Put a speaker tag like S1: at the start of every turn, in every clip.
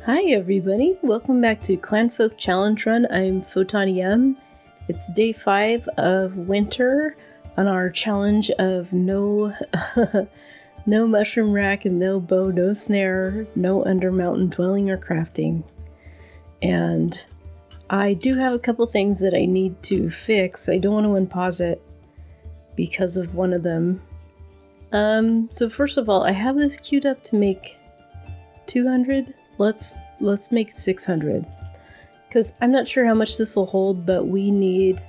S1: Hi everybody, welcome back to Clanfolk Challenge Run. I'm Photoni M. It's day 5 of winter on our challenge of no no mushroom rack and no bow, no snare, no undermountain dwelling or crafting. And I do have a couple things that I need to fix. I don't want to unpause it because of one of them. So first of all, I have this queued up to make 200. Let's make 600, because I'm not sure how much this will hold, but we need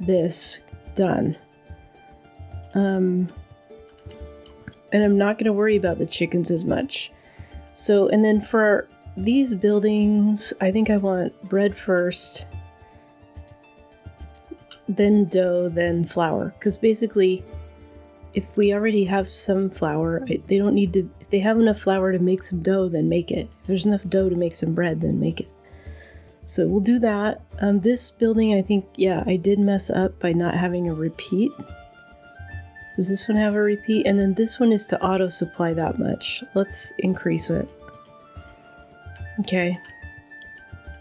S1: this done. And I'm not going to worry about the chickens as much. So, and then for these buildings, I think I want bread first, then dough, then flour, because basically if we already have some flour, they don't need to. If they have enough flour to make some dough, then make it. If there's enough dough to make some bread, then make it. So we'll do that. This building, I think, yeah, I did mess up by not having a repeat. Does this one have a repeat? And then this one is to auto supply that much. Let's increase it. Okay.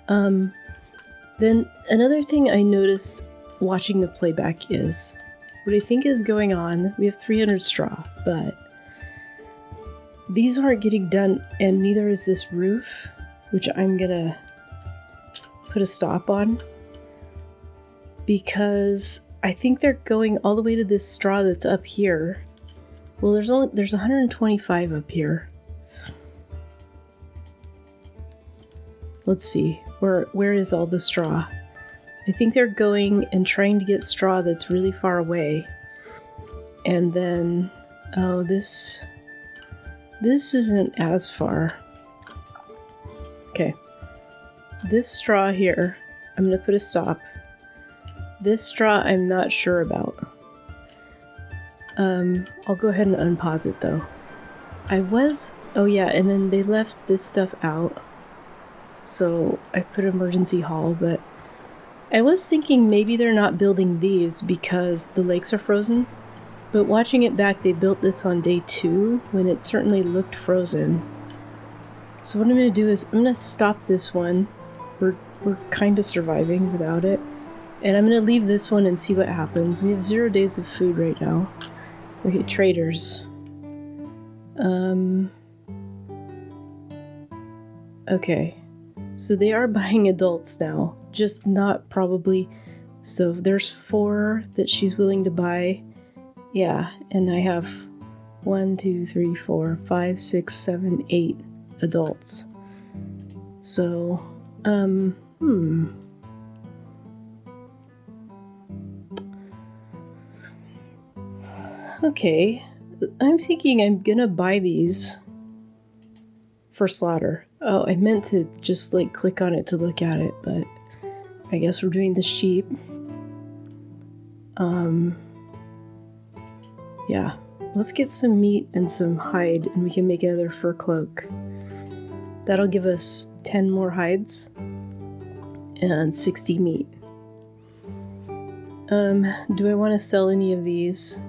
S1: Then another thing I noticed watching the playback is what I think is going on. We have 300 straw, but these aren't getting done, and neither is this roof, which I'm gonna put a stop on, because I think they're going all the way to this straw that's up here. Well, there's 125 up here. Let's see, where is all the straw? I think they're going and trying to get straw that's really far away. And then, oh, this isn't as far. Okay. This straw here, I'm going to put a stop. This straw I'm not sure about. I'll go ahead and unpause it though. Oh yeah, and then they left this stuff out. So I put emergency haul, but I was thinking maybe they're not building these because the lakes are frozen, but watching it back, they built this on day 2 when it certainly looked frozen. So what I'm going to do is I'm going to stop this one. We're kind of surviving without it. And I'm going to leave this one and see what happens. We have 0 days of food right now. Okay, traders. Okay. So they are buying adults now. Just not probably. So there's 4 that she's willing to buy. Yeah, and I have 1, 2, 3, 4, 5, 6, 7, 8 adults. So, Okay, I'm thinking I'm gonna buy these for slaughter. Oh, I meant to just click on it to look at it, but I guess we're doing the sheep. Yeah, let's get some meat and some hide and we can make another fur cloak. That'll give us 10 more hides and 60 meat. Do I want to sell any of these?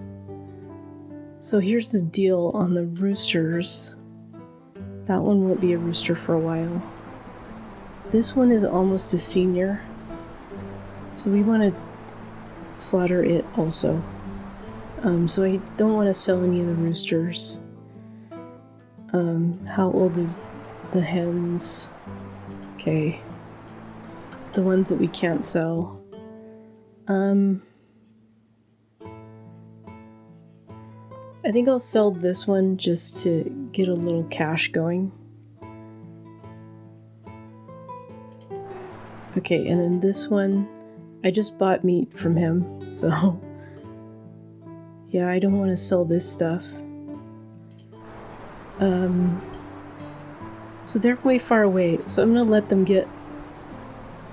S1: So here's the deal on the roosters. That one won't be a rooster for a while. This one is almost a senior, so we want to slaughter it also. So I don't want to sell any of the roosters. How old is the hens? Okay. The ones that we can't sell. I think I'll sell this one just to get a little cash going. Okay, and then this one, I just bought meat from him, so yeah, I don't want to sell this stuff. So they're way far away, so I'm gonna let them get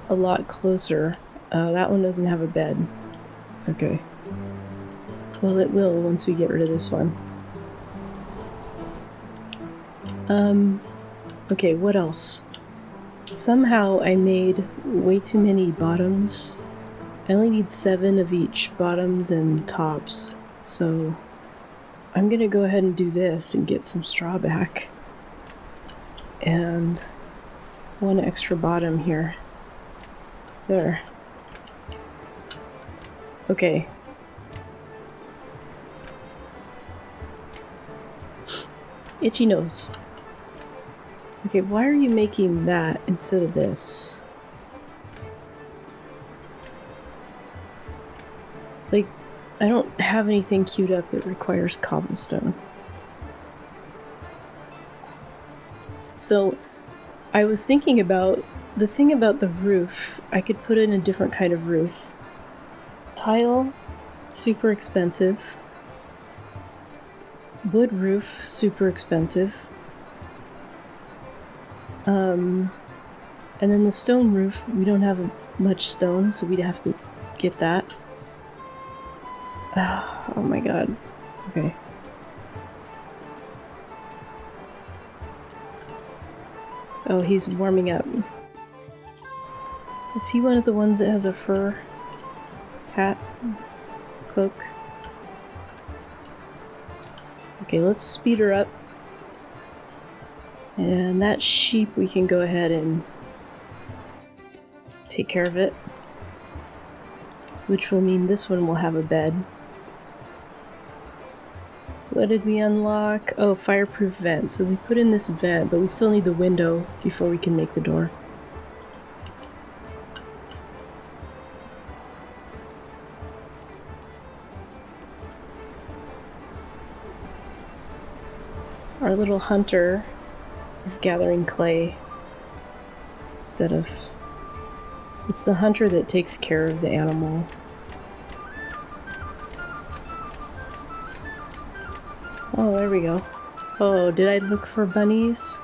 S1: a lot closer. That one doesn't have a bed. Okay. Well, it will once we get rid of this one. Okay, what else? Somehow I made way too many bottoms. I only need 7 of each, bottoms and tops. So I'm gonna go ahead and do this and get some straw back. And one extra bottom here. There. Okay. Itchy nose. Okay, why are you making that instead of this? Like, I don't have anything queued up that requires cobblestone. So, I was thinking about the thing about the roof. I could put in a different kind of roof. Tile, super expensive. Wood roof, super expensive. And then the stone roof, we don't have much stone, so we'd have to get that. Oh my god. Okay. Oh, he's warming up. Is he one of the ones that has a fur hat? Cloak? Okay, let's speed her up. And that sheep, we can go ahead and take care of it. Which will mean this one will have a bed. What did we unlock? Oh, fireproof vent. So we put in this vent, but we still need the window before we can make the door. Our little hunter is gathering clay instead of... It's the hunter that takes care of the animal. Oh, there we go. Oh, did I look for bunnies?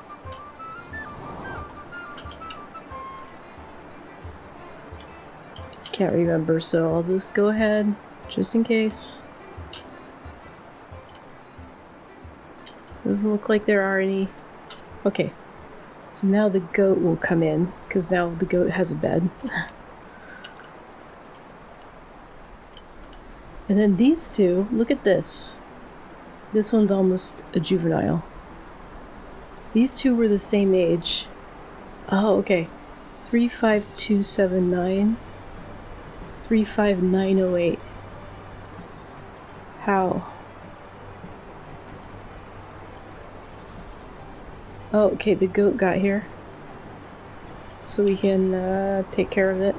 S1: Can't remember, so I'll just go ahead, just in case. Doesn't look like there are any. Okay. So now the goat will come in, because now the goat has a bed. And then these two, look at this. This one's almost a juvenile. These two were the same age. Oh, okay. 35279. 35908. How? Oh, okay, the goat got here. So we can take care of it.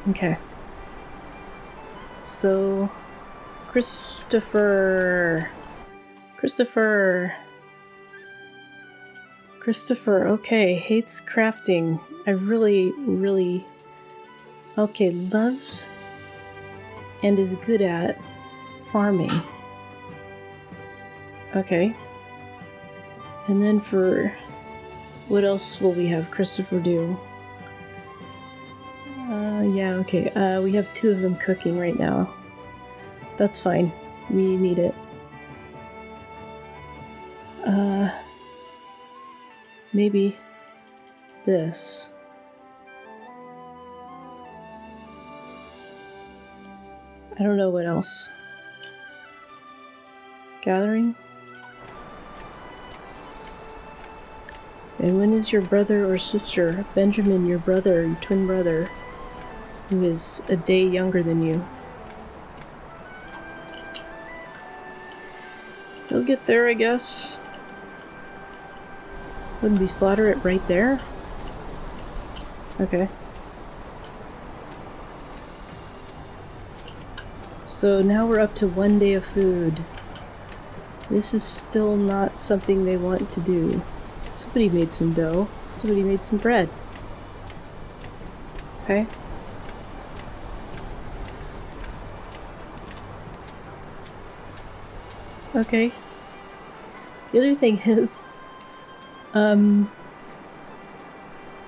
S1: Okay. So, Christopher, okay, hates crafting. I really, okay, loves and is good at farming. Okay. And then for, what else will we have Christopher do? Yeah, okay. We have two of them cooking right now. That's fine. We need it. Maybe this. I don't know what else. Gathering? And when is your brother or sister? Benjamin, your brother, your twin brother, who is a day younger than you. He'll get there, I guess. Wouldn't we slaughter it right there? Okay. So now we're up to 1 day of food. This is still not something they want to do. Somebody made some dough. Somebody made some bread. Okay. Okay. The other thing is,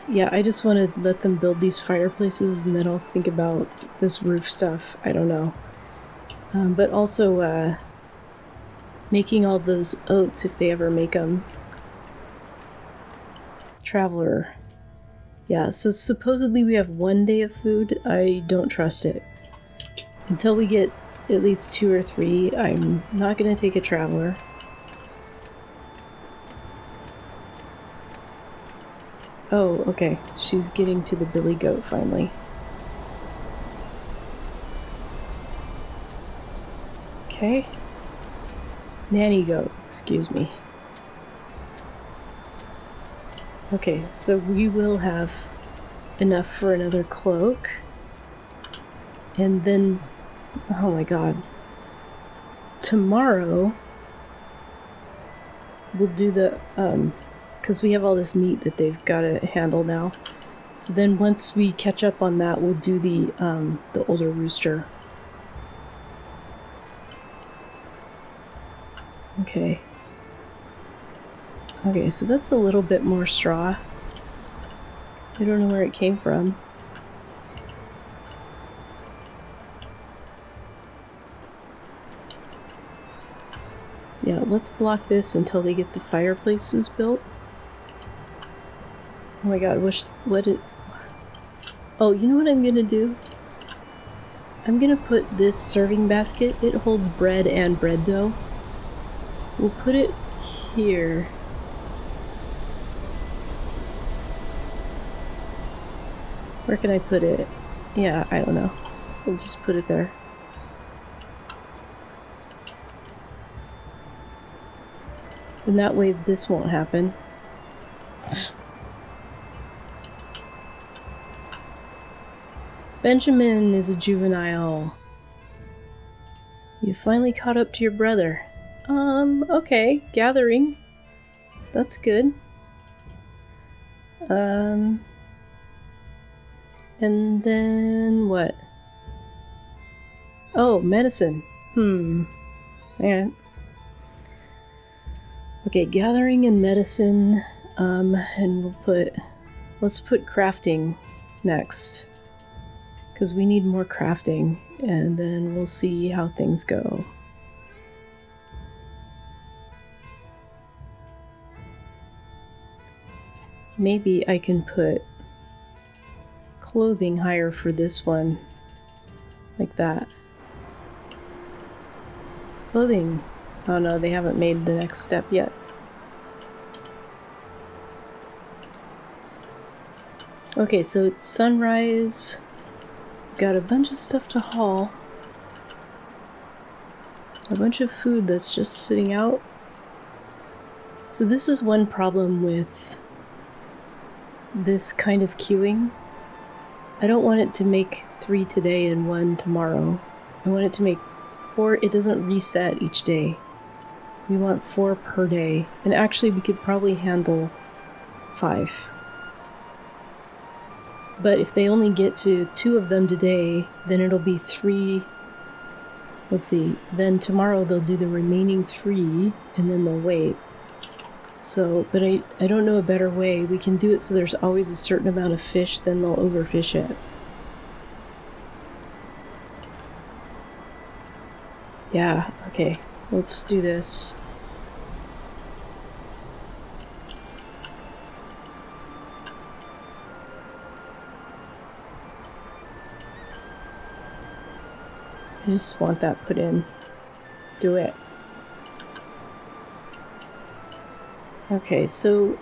S1: yeah, I just want to let them build these fireplaces and then I'll think about this roof stuff. I don't know. But also, making all those oats if they ever make them. Traveler. Yeah, so supposedly we have 1 day of food. I don't trust it. Until we get at least 2 or 3. I'm not gonna take a traveler. Oh, okay. She's getting to the billy goat finally. Okay. Nanny goat, excuse me. Okay, so we will have enough for another cloak. And then, oh my god. Tomorrow, we'll do the, because we have all this meat that they've got to handle now. So then once we catch up on that, we'll do the older rooster. Okay. Okay, so that's a little bit more straw. I don't know where it came from. Yeah, let's block this until they get the fireplaces built. Oh my god, oh, you know what I'm gonna do? I'm gonna put this serving basket, it holds bread and bread dough. We'll put it here. Where can I put it? Yeah, I don't know. We'll just put it there. And that way this won't happen. Benjamin is a juvenile. You finally caught up to your brother. Okay, gathering. That's good. And then what? Oh, medicine. Yeah. Okay, gathering and medicine, and let's put crafting next. Because we need more crafting, and then we'll see how things go. Maybe I can put clothing higher for this one. Like that. Clothing. Oh no, they haven't made the next step yet. Okay, so it's sunrise. Got a bunch of stuff to haul. A bunch of food that's just sitting out. So this is one problem with this kind of queuing. I don't want it to make 3 today and 1 tomorrow. I want it to make 4. It doesn't reset each day. We want 4 per day. And actually we could probably handle 5. But if they only get to 2 of them today, then it'll be 3. Let's see. Then tomorrow they'll do the remaining 3, and then they'll wait. So, but I don't know a better way. We can do it so there's always a certain amount of fish, then they'll overfish it. Yeah, okay. Let's do this. I just want that put in. Do it. Okay, so,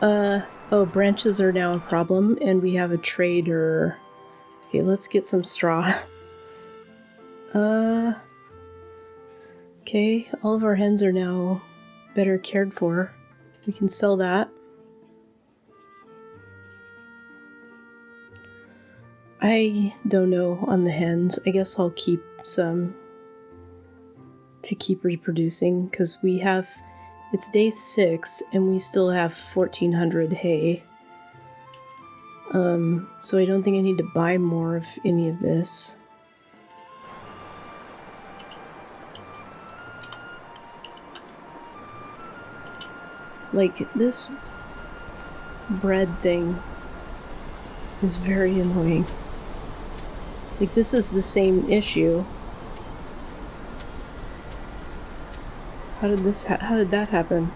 S1: oh, branches are now a problem, and we have a trader. Okay, let's get some straw. Okay, all of our hens are now better cared for. We can sell that. I don't know on the hens. I guess I'll keep some to keep reproducing, because we have... It's day 6, and we still have 1,400 hay. So I don't think I need to buy more of any of this. Like, this bread thing is very annoying. Like, this is the same issue. How did that happen?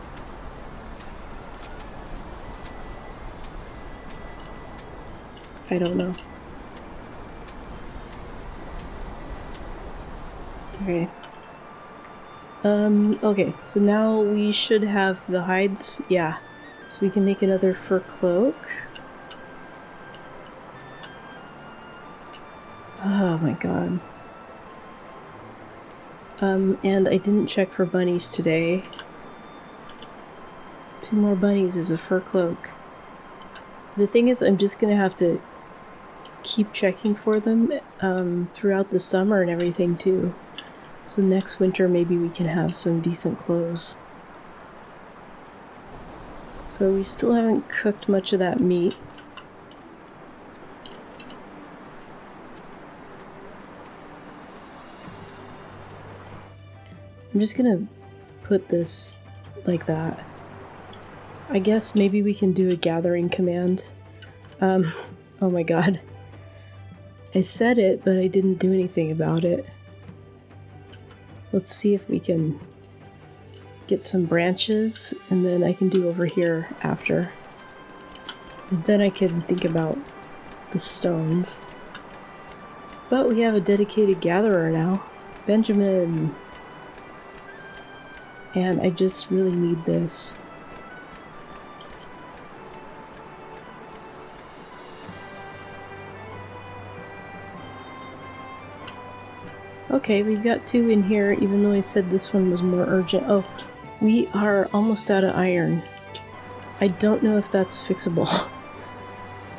S1: I don't know. Okay. Okay, so now we should have the hides. Yeah. So we can make another fur cloak. Oh my god. And I didn't check for bunnies today. 2 more bunnies is a fur cloak. The thing is, I'm just gonna have to keep checking for them throughout the summer and everything too. So next winter maybe we can have some decent clothes. So we still haven't cooked much of that meat. I'm just gonna put this like that. I guess maybe we can do a gathering command. Oh my god. I said it, but I didn't do anything about it. Let's see if we can get some branches, and then I can do over here after. And then I can think about the stones. But we have a dedicated gatherer now. Benjamin! And I just really need this. Okay, we've got 2 in here, even though I said this one was more urgent. Oh, we are almost out of iron. I don't know if that's fixable.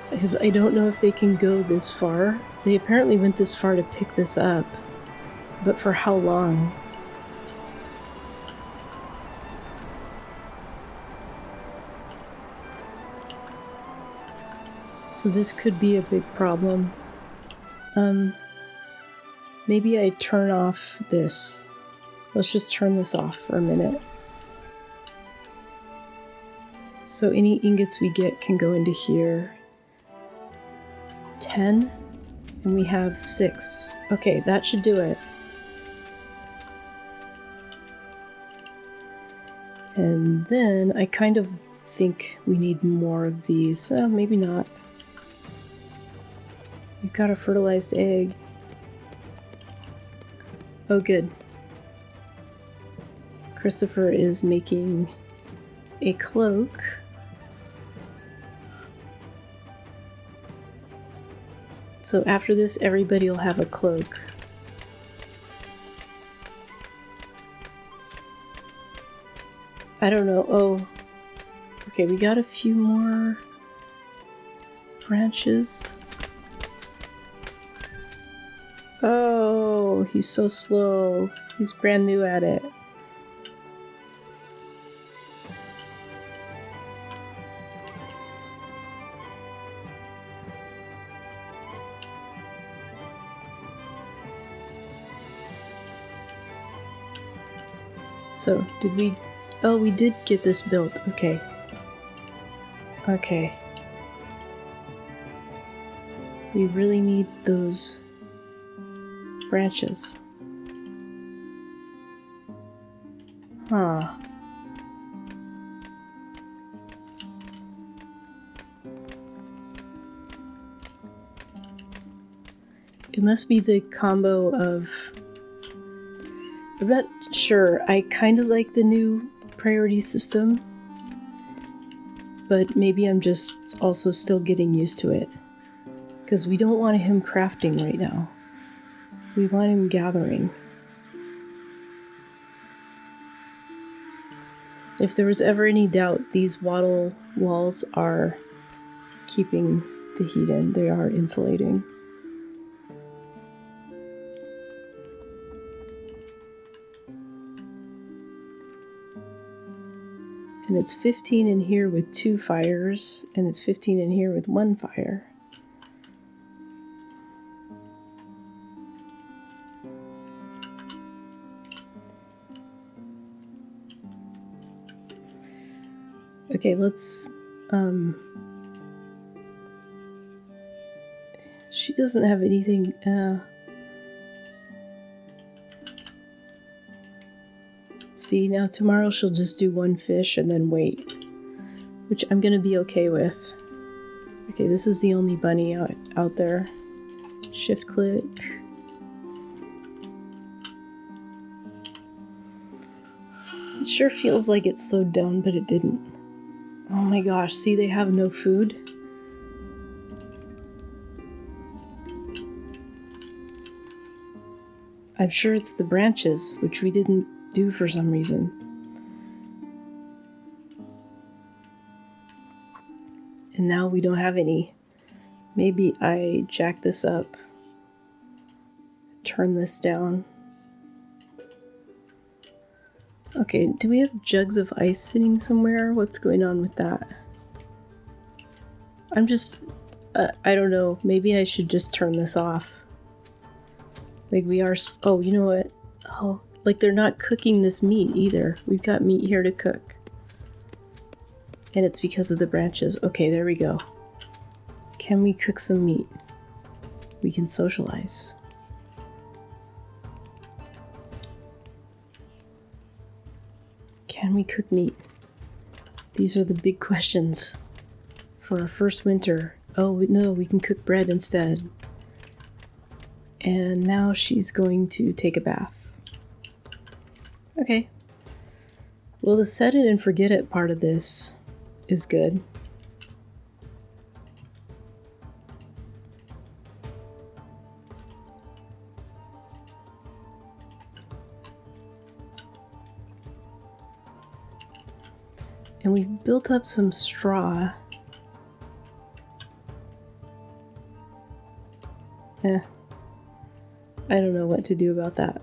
S1: Because I don't know if they can go this far. They apparently went this far to pick this up. But for how long? So this could be a big problem. Maybe I turn off this. Let's just turn this off for a minute. So any ingots we get can go into here. 10, and we have 6. Okay, that should do it. And then I kind of think we need more of these. Maybe not. We've got a fertilized egg. Oh, good. Christopher is making a cloak. So after this, everybody will have a cloak. I don't know. Oh, okay, we got a few more branches. Oh, he's so slow. He's brand new at it. So, did we... Oh, we did get this built. Okay. Okay. We really need those branches. Huh. It must be the combo of... I'm not sure. I kind of like the new priority system, but maybe I'm just also still getting used to it. Because we don't want him crafting right now. We want him gathering. If there was ever any doubt, these wattle walls are keeping the heat in. They are insulating. And it's 15 in here with 2 fires, and it's 15 in here with 1 fire. Okay, let's, she doesn't have anything, see, now tomorrow she'll just do 1 fish and then wait, which I'm gonna be okay with. Okay, this is the only bunny out there. Shift click. It sure feels like it slowed down, but it didn't. Oh my gosh, see, they have no food. I'm sure it's the branches, which we didn't do for some reason. And now we don't have any. Maybe I jack this up, turn this down. Okay, do we have jugs of ice sitting somewhere? What's going on with that? I'm just, I don't know, maybe I should just turn this off. Like we are, oh, you know what? Oh, like they're not cooking this meat either. We've got meat here to cook. And it's because of the branches. Okay, there we go. Can we cook some meat? We can socialize. Can we cook meat? These are the big questions for our first winter. Oh, no, we can cook bread instead. And now she's going to take a bath. Okay. Well, the set it and forget it part of this is good. And we've built up some straw. I don't know what to do about that.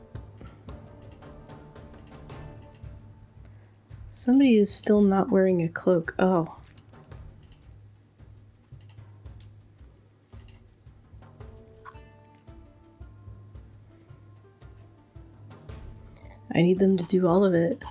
S1: Somebody is still not wearing a cloak. Oh. I need them to do all of it.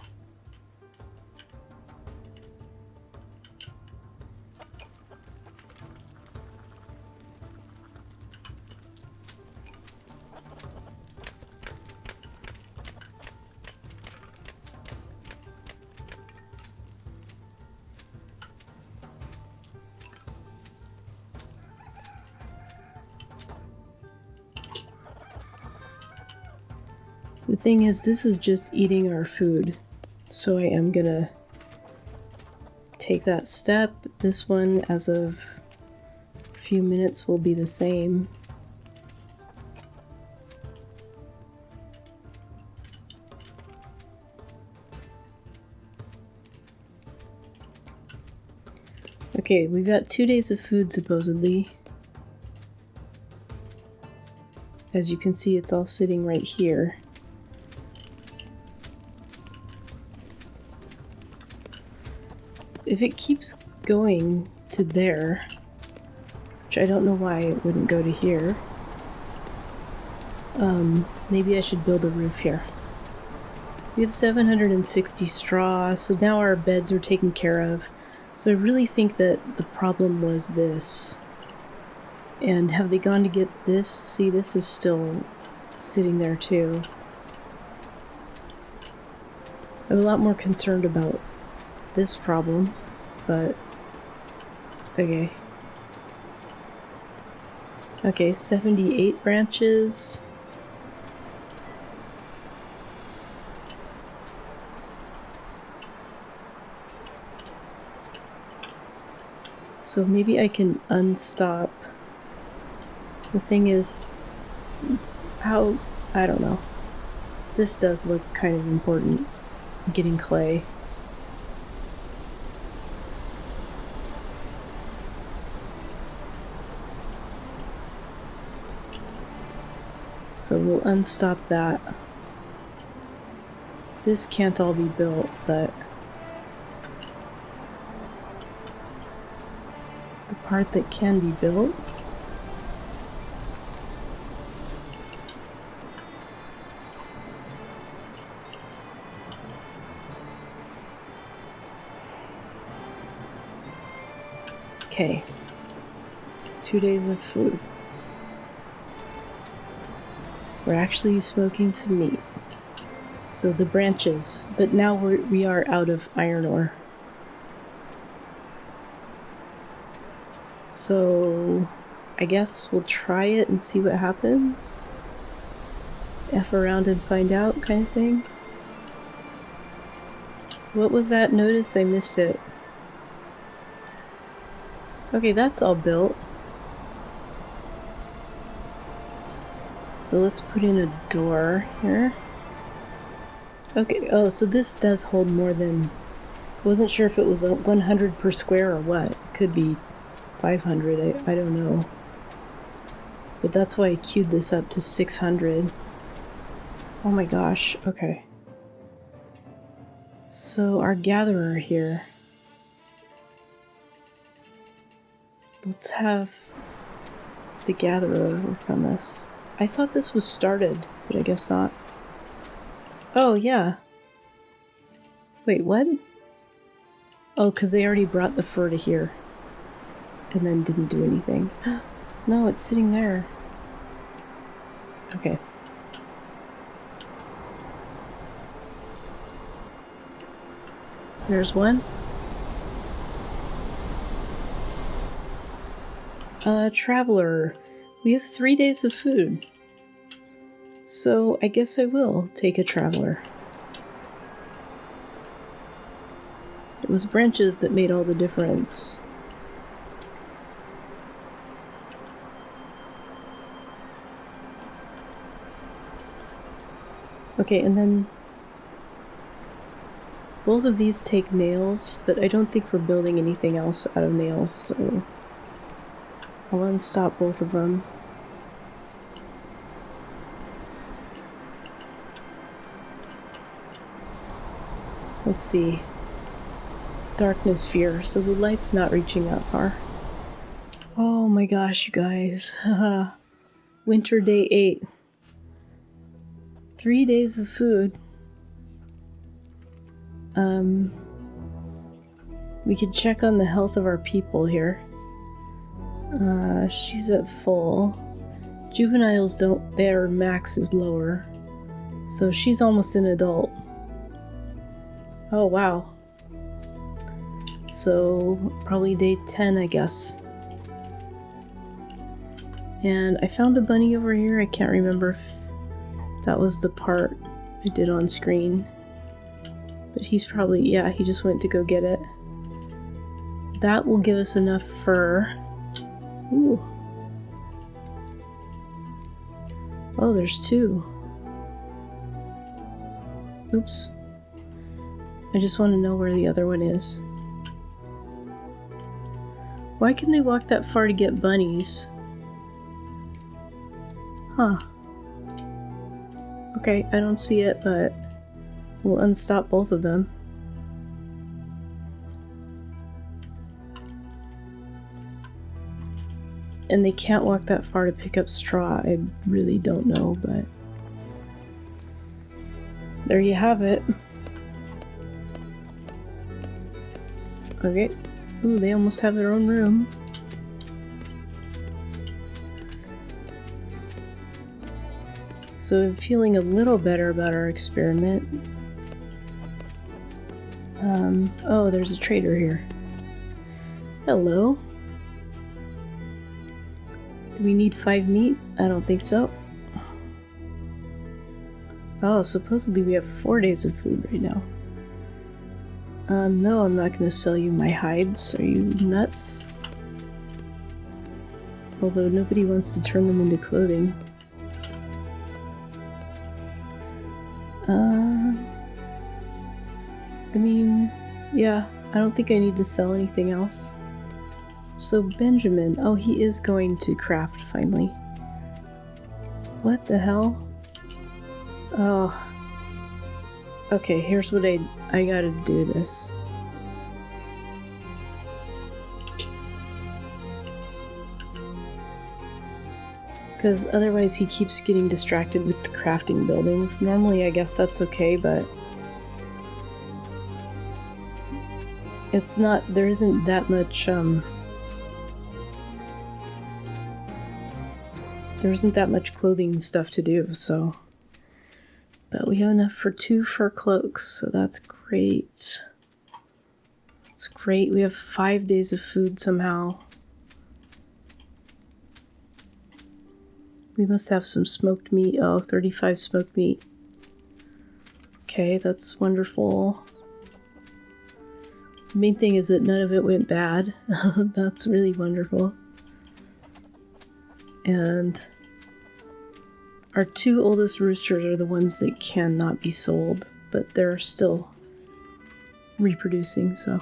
S1: The thing is, this is just eating our food, so I am gonna take that step. This one, as of a few minutes, will be the same. Okay, we've got 2 days of food, supposedly. As you can see, it's all sitting right here. If it keeps going to there, which I don't know why it wouldn't go to here, maybe I should build a roof here. We have 760 straw, so now our beds are taken care of. So I really think that the problem was this. And have they gone to get this? See, this is still sitting there too. I'm a lot more concerned about this problem, but okay. Okay, 78 branches. So maybe I can unstop. The thing is, how, I don't know. This does look kind of important, getting clay. So we'll unstop that. This can't all be built, but the part that can be built, okay. 2 days of food. We're actually smoking some meat. So the branches, but now we are out of iron ore. So I guess we'll try it and see what happens. F around and find out kind of thing. What was that notice? I missed it. Okay, that's all built. So let's put in a door here. Okay, oh, so this does hold more than... Wasn't sure if it was 100 per square or what. Could be 500, I don't know. But that's why I queued this up to 600. Oh my gosh, okay. So our gatherer here. Let's have the gatherer work on this. I thought this was started, but I guess not. Oh, yeah. Wait, what? Oh, because they already brought the fur to here. And then didn't do anything. No, it's sitting there. Okay. There's one. Traveler. We have 3 days of food. So I guess I will take a traveler. It was branches that made all the difference. Okay, and then both of these take nails, but I don't think we're building anything else out of nails, so I'll unstop both of them. Let's see. Darkness fear, so the light's not reaching that far. Oh my gosh, you guys. Winter day 8. 3 days of food. We could check on the health of our people here. She's at full. Juveniles don't, their max is lower. So she's almost an adult. Oh wow. So probably day 10, I guess. And I found a bunny over here. I can't remember if that was the part I did on screen. But he's probably, yeah, he just went to go get it. That will give us enough fur. Ooh. Oh, there's 2. Oops. I just want to know where the other one is. Why can they walk that far to get bunnies? Huh. Okay, I don't see it, but we'll unstop both of them. And they can't walk that far to pick up straw. I really don't know, but there you have it. Okay. Ooh, they almost have their own room. So I'm feeling a little better about our experiment. Oh, there's a trader here. Hello. Do we need 5 meat? I don't think so. Oh, supposedly we have 4 days of food right now. No, I'm not gonna sell you my hides. Are you nuts? Although nobody wants to turn them into clothing. I mean, yeah, I don't think I need to sell anything else. So Benjamin, oh, he is going to craft finally. What the hell? Oh. Okay, here's what I gotta do this. Because otherwise he keeps getting distracted with the crafting buildings. Normally I guess that's okay, but it's not, there isn't that much, there isn't that much clothing stuff to do, so. But we have enough for 2 fur cloaks, so that's great. That's great. We have 5 days of food somehow. We must have some smoked meat. Oh, 35 smoked meat. Okay, that's wonderful. The main thing is that none of it went bad. That's really wonderful. And our 2 oldest roosters are the ones that cannot be sold, but they're still reproducing, so.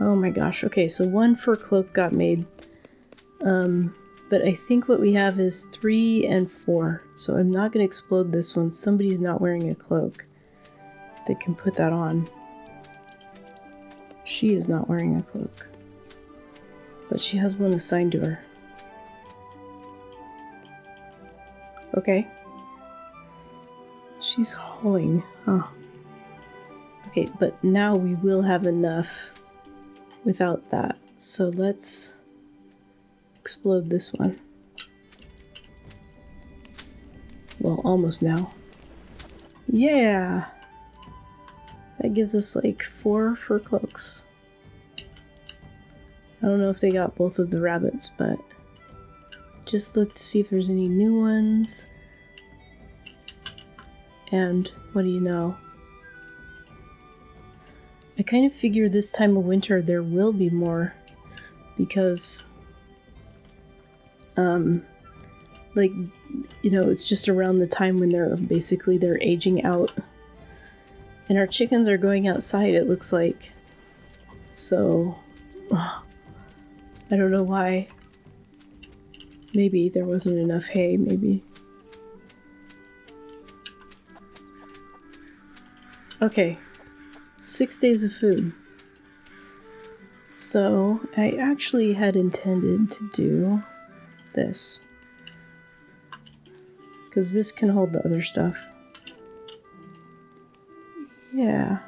S1: Oh my gosh, okay, so 1 fur cloak got made. But I think what we have is 3 and 4, so I'm not going to explode this one. Somebody's not wearing a cloak. They can put that on. She is not wearing a cloak. But she has one assigned to her. Okay. She's hauling, huh. Okay, but now we will have enough without that. So let's explode this one. Well, almost now. Yeah! That gives us like 4 fur cloaks. I don't know if they got both of the rabbits, but just look to see if there's any new ones. And what do you know? I kind of figure this time of winter there will be more because like, you know, it's just around the time when they're aging out. And our chickens are going outside, it looks like. So, I don't know why. Maybe there wasn't enough hay, maybe. Okay. 6 days of food. So, I actually had intended to do this. Because this can hold the other stuff. Yeah.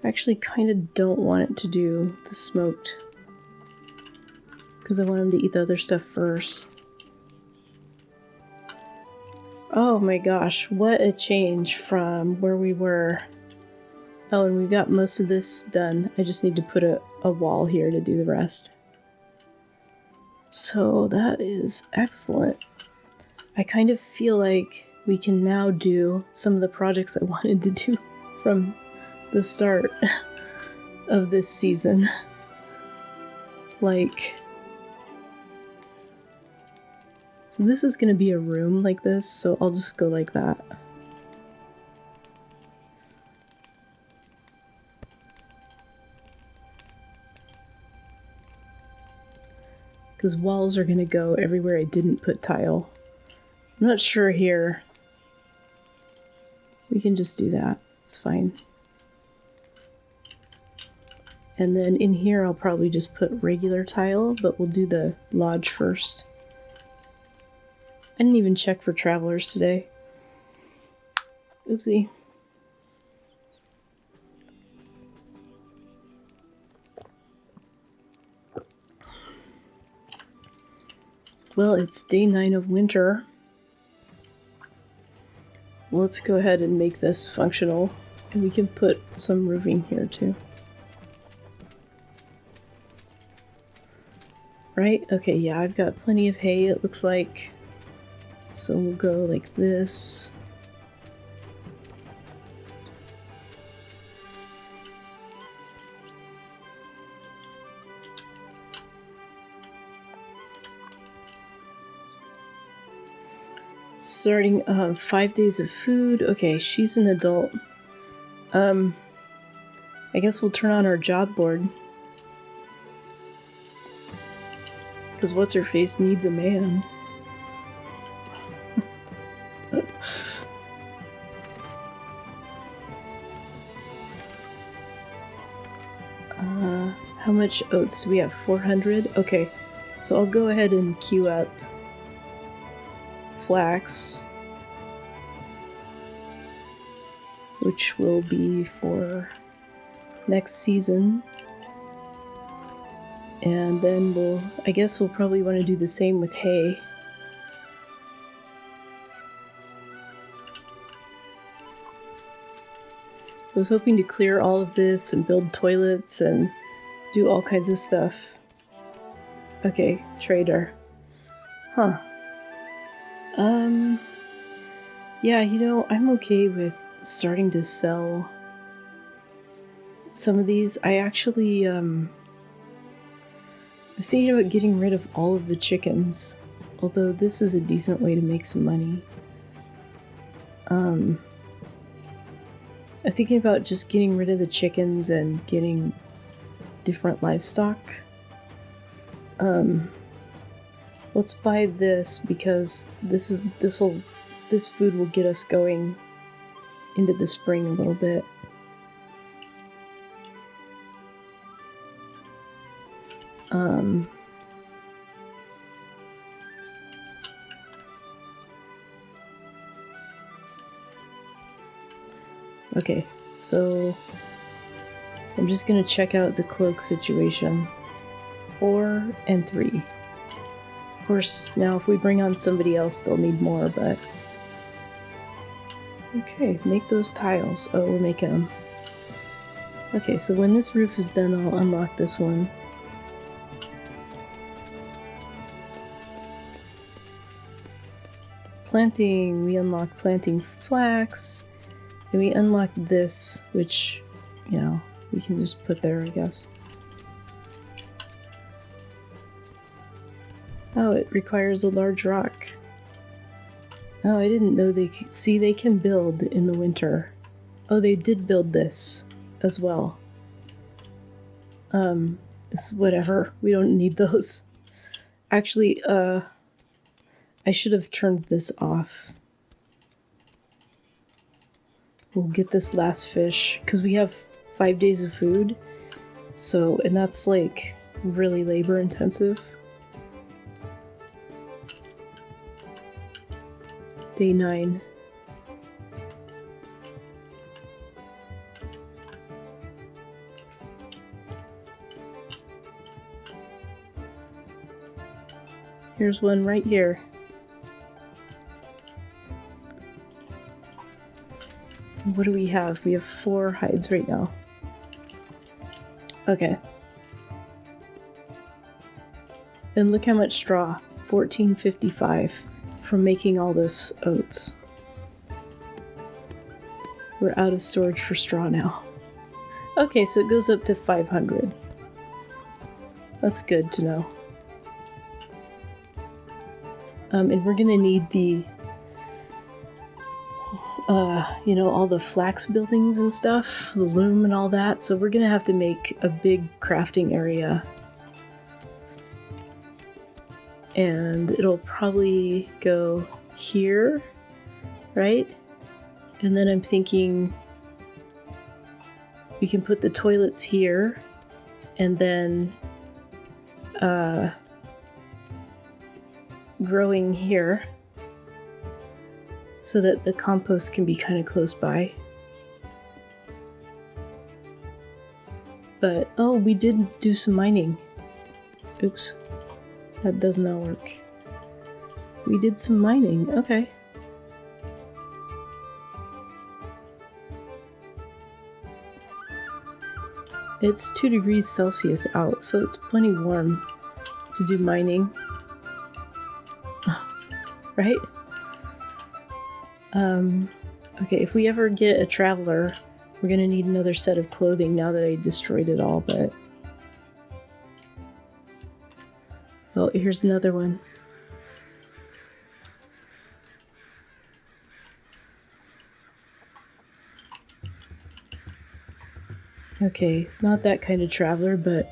S1: I actually kind of don't want it to do the smoked. Because I want him to eat the other stuff first. Oh my gosh, what a change from where we were. Oh, and we got most of this done. I just need to put a wall here to do the rest. So that is excellent. I kind of feel like we can now do some of the projects I wanted to do from the start of this season. Like, so this is going to be a room like this, so I'll just go like that. Because walls are going to go everywhere I didn't put tile. I'm not sure here. We can just do that. It's fine. And then in here I'll probably just put regular tile, but we'll do the lodge first. I didn't even check for travelers today. Oopsie. Well, it's day 9 of winter. Let's go ahead and make this functional, and we can put some roofing here too. Right? Okay, yeah, I've got plenty of hay, it looks like. So we'll go like this. Starting 5 days of food. Okay, she's an adult. I guess we'll turn on our job board. Because what's her face needs a man. How much oats do we have? 400? Okay, so I'll go ahead and queue up flax, which will be for next season. And then I guess we'll probably want to do the same with hay. I was hoping to clear all of this and build toilets and do all kinds of stuff. Okay, trader. Huh. Yeah, you know, I'm okay with starting to sell some of these. I actually, I'm thinking about getting rid of all of the chickens, although this is a decent way to make some money. I'm thinking about just getting rid of the chickens and getting different livestock. Let's buy this because this food will get us going into the spring a little bit. Okay, so I'm just gonna check out the cloak situation. 4 and 3. Of course, now if we bring on somebody else, they'll need more, but... Okay, make those tiles. Oh, we're making them. Okay, so when this roof is done, I'll unlock this one. Planting, we unlock planting flax. And we unlock this, which, you know, we can just put there, I guess. Oh, it requires a large rock. Oh, I didn't know they could... See, they can build in the winter. Oh, they did build this as well. It's whatever. We don't need those. Actually, I should have turned this off. We'll get this last fish, because we have 5 days of food. So, and that's like really labor intensive. Day 9. Here's one right here. What do we have? We have 4 hides right now. Okay. And look how much straw. 14.55 from making all this oats. We're out of storage for straw now. Okay, so it goes up to 500. That's good to know. And we're gonna need the you know, all the flax buildings and stuff, the loom and all that, so we're gonna have to make a big crafting area. And it'll probably go here, right? And then I'm thinking we can put the toilets here, and then growing here, so that the compost can be kind of close by. But, oh, we did do some mining. Oops. That does not work. We did some mining, okay. It's 2 degrees Celsius out, so it's plenty warm to do mining. Right? Okay, if we ever get a traveler, we're gonna need another set of clothing now that I destroyed it all, but... Oh, here's another one. Okay, not that kind of traveler, but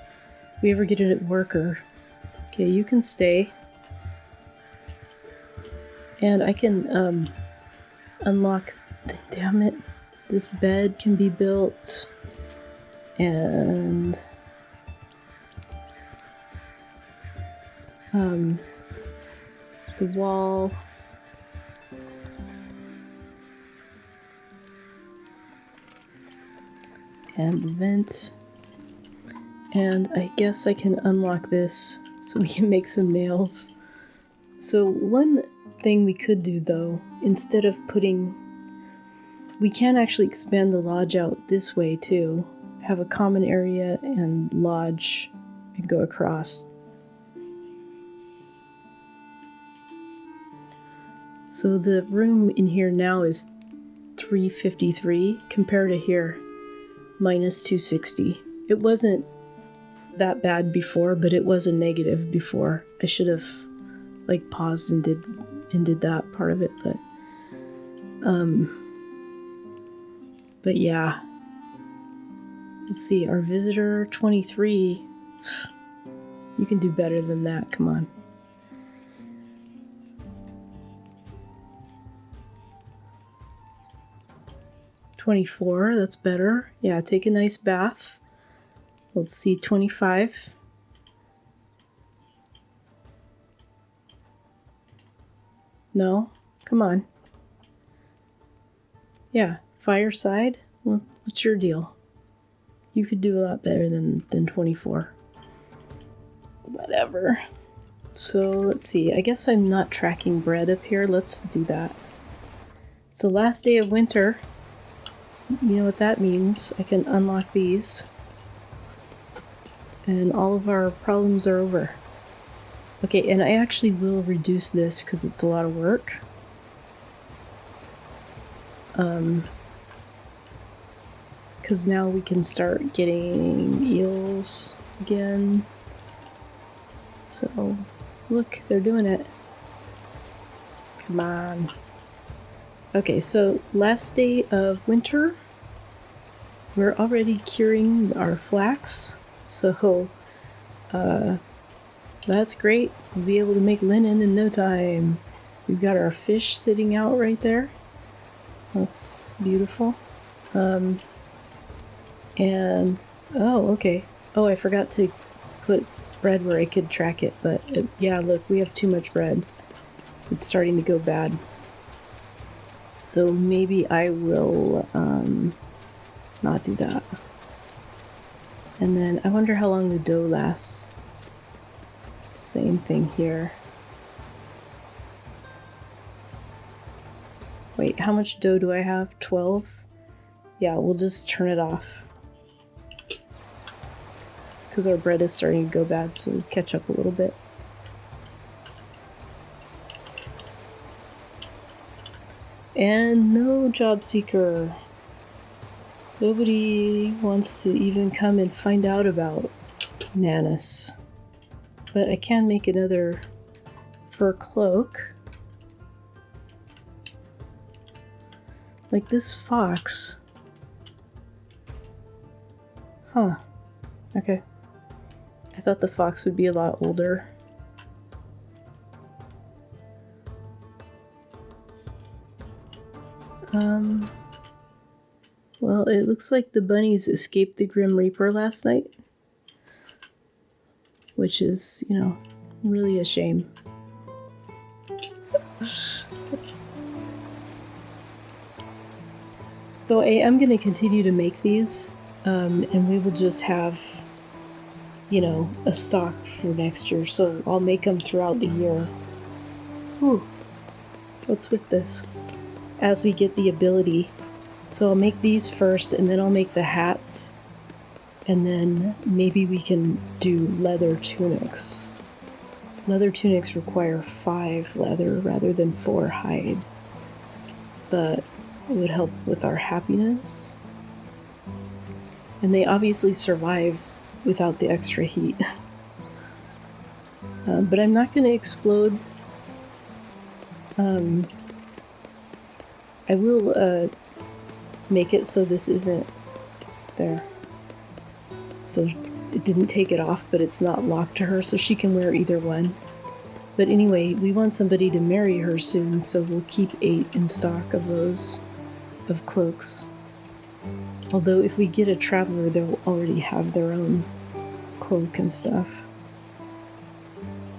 S1: if we ever get a worker. Okay, you can stay. And I can, unlock... Damn it. This bed can be built. And... the wall... and the vent. And I guess I can unlock this so we can make some nails. So one thing we could do though, instead of putting... We can actually expand the lodge out this way too. Have a common area and lodge and go across. So the room in here now is 353 compared to here, minus 260. It wasn't that bad before, but it was a negative before. I should have like paused and did that part of it, but yeah. Let's see, our visitor 23. You can do better than that, come on. $24, that's better. Yeah, take a nice bath. Let's see, 25. No, come on. Yeah, fireside. Well, what's your deal? You could do a lot better than 24. Whatever. So let's see. I guess I'm not tracking bread up here. Let's do that. It's the last day of winter. You know what that means. I can unlock these. And all of our problems are over. Okay, and I actually will reduce this because it's a lot of work. Because now we can start getting eels again. So, look, they're doing it. Come on. Okay, so last day of winter. We're already curing our flax. So, that's great. We'll be able to make linen in no time. We've got our fish sitting out right there. That's beautiful. And, oh, okay. Oh, I forgot to put bread where I could track it, but yeah, look, we have too much bread. It's starting to go bad. So maybe I will, not do that. And then I wonder how long the dough lasts. Same thing here. Wait, how much dough do I have? 12? Yeah, we'll just turn it off. Because our bread is starting to go bad, so we'll catch up a little bit. And no job seeker. Nobody wants to even come and find out about Nanis. But I can make another fur cloak. Like this fox. Huh. Okay. I thought the fox would be a lot older. Well, it looks like the bunnies escaped the Grim Reaper last night. Which is, you know, really a shame. So I am going to continue to make these, and we will just have, you know, a stock for next year. So I'll make them throughout the year. Whew. What's with this? As we get the ability. So I'll make these first, and then I'll make the hats. And then maybe we can do leather tunics. Leather tunics require 5 leather rather than 4 hide. But it would help with our happiness. And they obviously survive without the extra heat. But I'm not going to explode. I will make it so this isn't there. So it didn't take it off, but it's not locked to her, so she can wear either one. But anyway, we want somebody to marry her soon, so we'll keep 8 in stock of those, of cloaks. Although if we get a traveler, they'll already have their own cloak and stuff.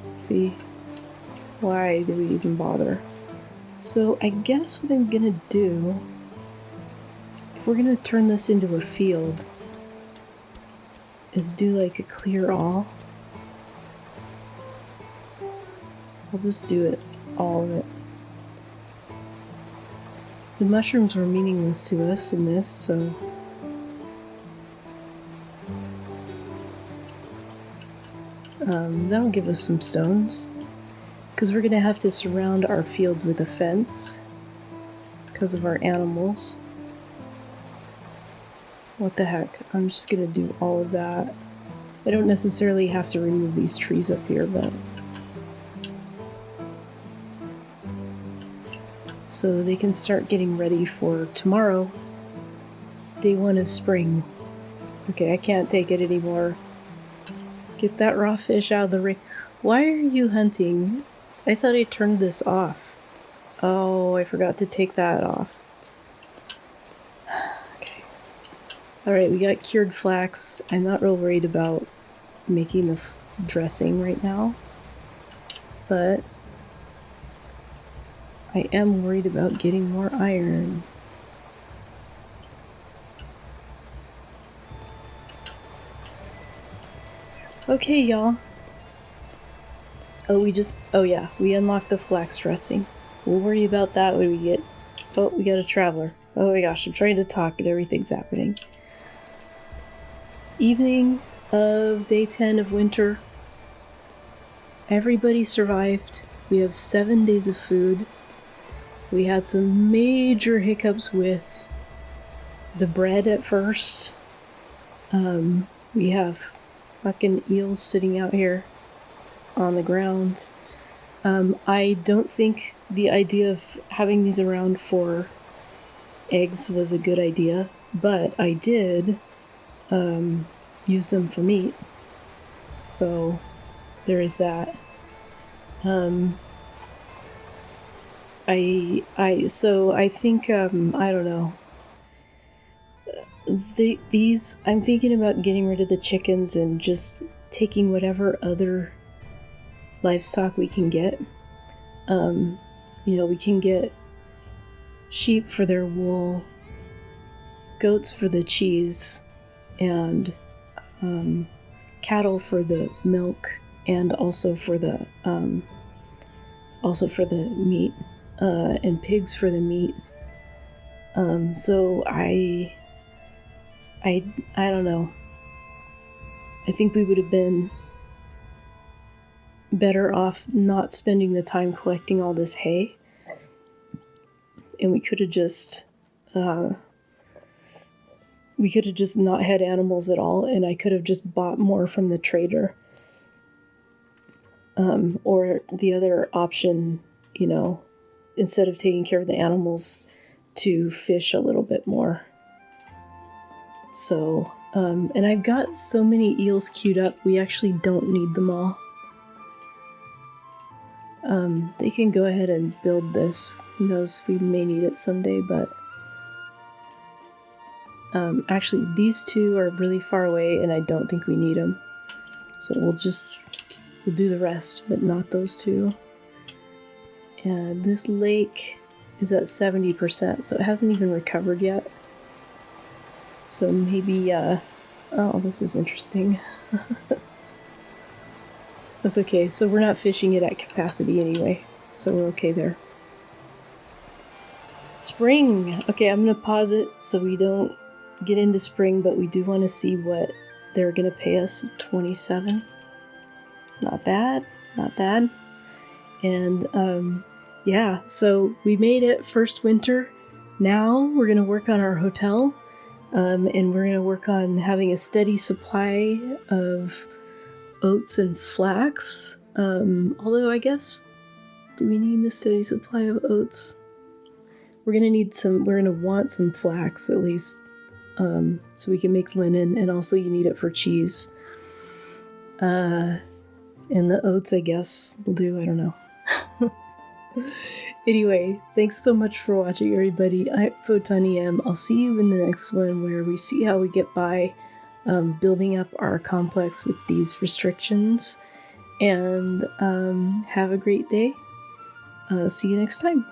S1: Let's see. Why do we even bother? So I guess what I'm gonna do, if we're gonna turn this into a field, is do like a clear all. I'll just do it, all of it. The mushrooms were meaningless to us in this, so that'll give us some stones. Because we're going to have to surround our fields with a fence. because of our animals. What the heck? I'm just gonna do all of that. I don't necessarily have to remove these trees up here, but... so they can start getting ready for tomorrow. Day 1 of spring. Okay, I can't take it anymore. Get that raw fish out of the ring. Why are you hunting? I thought I turned this off. Oh, I forgot to take that off. Okay. Alright, we got cured flax. I'm not real worried about making the dressing right now. But I am worried about getting more iron. Okay, y'all. Oh yeah, we unlocked the flax dressing. We'll worry about that when we get... oh, we got a traveler. Oh my gosh, I'm trying to talk and everything's happening. Evening of day 10 of winter. Everybody survived. We have 7 days of food. We had some major hiccups with the bread at first. We have fucking eels sitting out here on the ground. I don't think the idea of having these around for eggs was a good idea, but I did use them for meat. So there is that. I think I don't know. I'm thinking about getting rid of the chickens and just taking whatever other livestock we can get. We can get sheep for their wool, goats for the cheese, and cattle for the milk, and also for the meat, and pigs for the meat. So I don't know. I think we would have been better off not spending the time collecting all this hay. And we could have just not had animals at all, and I could have just bought more from the trader. Or the other option, instead of taking care of the animals, to fish a little bit more. So, and I've got so many eels queued up, we actually don't need them all. They can go ahead and build this. Who knows, we may need it someday, but... actually, these two are really far away, and I don't think we need them. So we'll do the rest, but not those two. And this lake is at 70%, so it hasn't even recovered yet. So maybe, oh, this is interesting. That's okay, so we're not fishing it at capacity anyway, so we're okay there. Spring! Okay, I'm gonna pause it so we don't get into spring, but we do want to see what they're gonna pay us. 27. Not bad, not bad. And, yeah, so we made it first winter. Now we're gonna work on our hotel, and we're gonna work on having a steady supply of oats and flax. Although I guess, do we need the steady supply of oats? We're gonna want some flax at least, so we can make linen, and also you need it for cheese. And the oats, I guess, will do, I don't know. Anyway, thanks so much for watching, everybody. I'm Photon I'll see you in the next one, where we see how we get by building up our complex with these restrictions. And have a great day. See you next time.